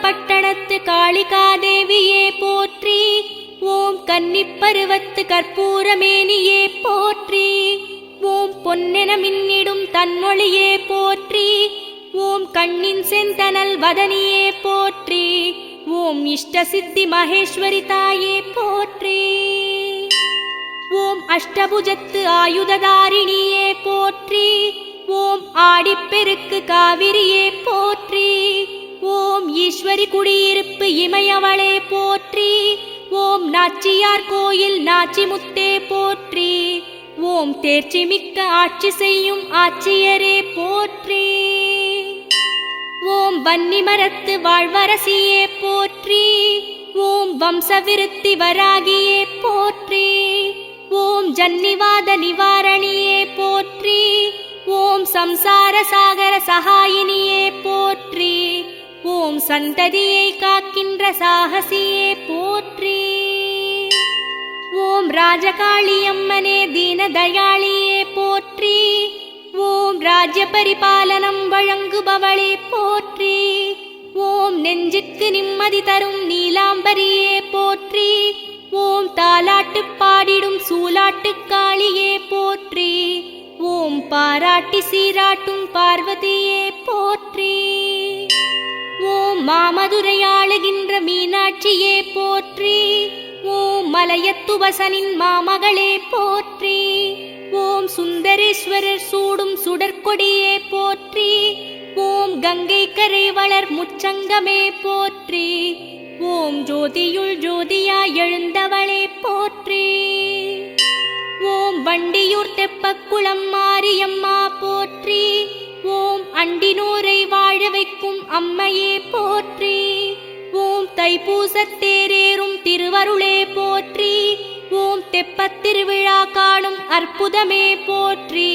பட்டணத்து காளிகாதேவியே போற்றி. ஓம் கன்னிப்பருவத்து கற்பூரமேனியே போற்றி. ஓம் பொன்னென மின்னிடும் தன்னொழியே போற்றி. ஓம் கண்ணின் செந்தனல் வதனியே போற்றி. ஓம் இஷ்ட சித்தி மகேஸ்வரி தாயே போற்றி. ஓம் அஷ்டபுஜத்து ஆயுததாரிணியே போற்றி. ஓம் ஆடிப்பெருக்கு காவிரியே போற்றி. ஓம் ஈஸ்வரி குடியிருப்பு இமையவளே போற்றி. ஓம் நாச்சியார் கோயில் நாச்சிமுத்தே போற்றி. ஓம் தேர்ச்சி மிக்க ஆட்சி செய்யும் ஆட்சியரே போற்றி. ஓம் வன்னிமரத்து வாழ்வரசியே போற்றி. ஓம் வம்சவிருத்தி வராகியே போற்றி. ஓம் ஜன்னிவாத நிவாரணியே போற்றி. ஓம் சம்சார சாகர சகாயினியே போற்றி. ஓம் சந்ததியை காக்கின்ற சாகசியே போற்றி. ஓம் ராஜகாளியம்மனே தீனதயாளியே போற்றி. ஓம் ராஜ்ய பரிபாலனம் வழங்குபவளே போற்றி. ஓம் நெஞ்சுக்கு நிம்மதி தரும் நீலாம்பரியே போற்றி. ஓம் தாலாட்டு பாடிடும் சூலாட்டு காளியே போற்றி. ஓம் பாராட்டி சீராட்டும் பார்வதியே போற்றி. ஓம் மாமதுரையாளுகின்ற மீனாட்சியே போற்றி. ஓம் மலையத்துவசனின் மாமகளே போற்றி. ஓம் சுந்தரேஸ்வரர் சூடும் சுடற்கொடியே போற்றி. ஓம் கங்கை கரை வளர் முச்சங்கமே போற்றி. ஓம் ஜோதியுள் ஜோதியாய் எழுந்தவளே போற்றி. ஓம் வண்டியூர் தெப்பக்குளம் மாரியம்மா போற்றி. ஓம் அண்டினோரை வாழ வைக்கும் அம்மையே போற்றி. ஓம் தைப்பூசத்தேரேறும் திருவருளே போற்றி. ஓம் தெப்பத் திருவிழா காணும் அற்புதமே போற்றி.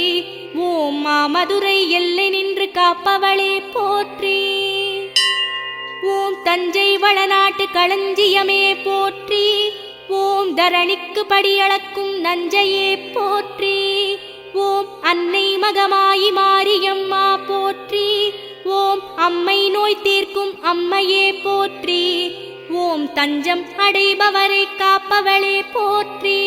ஓம் மாமதுரை எல்லை நின்று காப்பவளே போற்றி. ஓம் தஞ்சை வளநாட்டு களஞ்சியமே போற்றி. ஓம் தரணிக்கு படியளக்கும் நஞ்சையே போற்றி. ஓம் அன்னை மகமாயி மாரியம்மா போற்றி. ஓம் அம்மை நோய் தீர்க்கும் அம்மையே போற்றி. ஓம் தஞ்சம் அடைபவரை காப்பவளே போற்றி.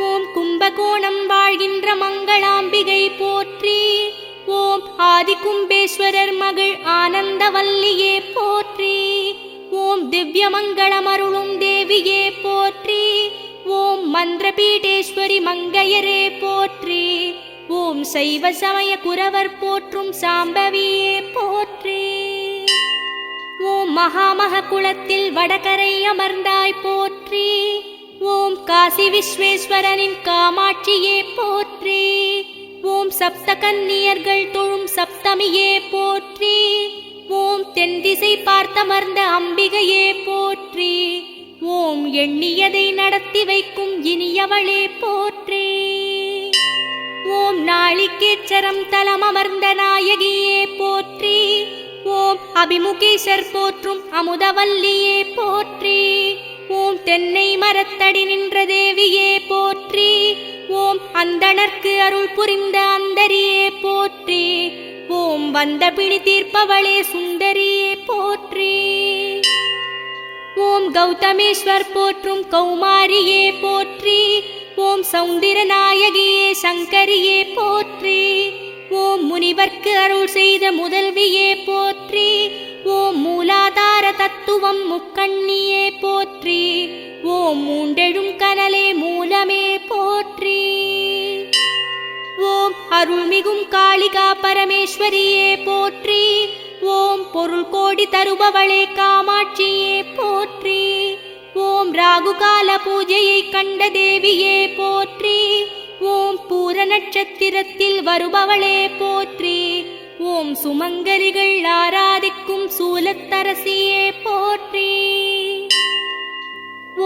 ஓம் கும்பகோணம் வாழ்கின்ற மங்களாம்பிகை போற்றி. ஓம் ஆதிகும்பேஸ்வரர் மகள் ஆனந்தவல்லியே போற்றி. ஓம் திவ்யமங்களமருளும் தேவியே போற்றி. ஓம் மந்திரபீடேஸ்வரி மங்கையரே போற்றி. ஓம் சைவ சமய குரவர் போற்றும் சாம்பவியே போற்றி. ஓம் மகாமக குளத்தில் வடகரை அமர்ந்தாய் போற்றி. ஓம் காசி விஸ்வேஸ்வரனின் காமாட்சியே போற்றி. ஓம் சப்த கன்னியர்கள் தொழும் சப்தமியே போற்றி. ஓம் தென் திசை பார்த்தமர்ந்த அம்பிகையே போற்றி. ஓம் எண்ணியதை நடத்தி வைக்கும் இனியவளே போற்றி. ஓம் நாளிகேச்சரம் தலம் அமர்ந்த நாயகியே போற்றி. ஓம் அபிமுகேசர் போற்றும் அமுதவல்லியே போற்றி. ஓம் தென்னை மரத்தடி நின்ற தேவியே போற்றி. ஓம் அந்தணர்க்கு அருள் புரிந்த அந்தரியே போற்றி. ஓம் வந்த பிணி தீர்ப்பவளே சுந்தரியே போற்றி. ஓம் கௌதமேஸ்வர் போற்றும் கௌமாரியே போற்றி. ஓம் சௌந்திர நாயகியே சங்கரியே போற்றி. ஓம் முனிவர்க்கு அருள் செய்த முதல்வியே போற்றி. ஓம் மூலாதார தத்துவம் முக்கண்ணியே போற்றி. ஓம் மூண்டெழும் கனலே மூலமே போற்றி. ஓம் அருள்மிகும் காளிகா பரமேஸ்வரியே போற்றி. ஓம் பொருள் கோடி தருபவளே காமாட்சியே போற்றி. ஓம் ராகுகால பூஜையை கண்ட தேவியே போற்றி. ஓம் பூர நட்சத்திரத்தில் வருபவளே போற்றி. ஓம் சுமங்கலிகள் ஆராதிக்கும் சூலத்தரசியே போற்றி.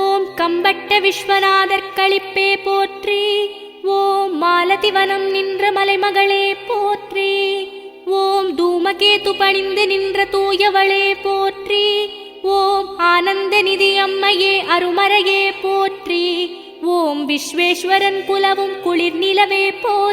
ஓம் கம்பட்ட விஸ்வநாதர் களிப்பே போற்றி. ஓம் மாலதிவனம் நின்ற மலைமகளே போற்றி. ஓம் தூமகேது பணிந்து நின்ற தூயவளே போற்றி. ஓம் ஆனந்த நிதி அம்மையே அருமறையே போற்றி. ஓம் விஸ்வேஸ்வரன் குலவும் குளிர் நிலவே போற்றி.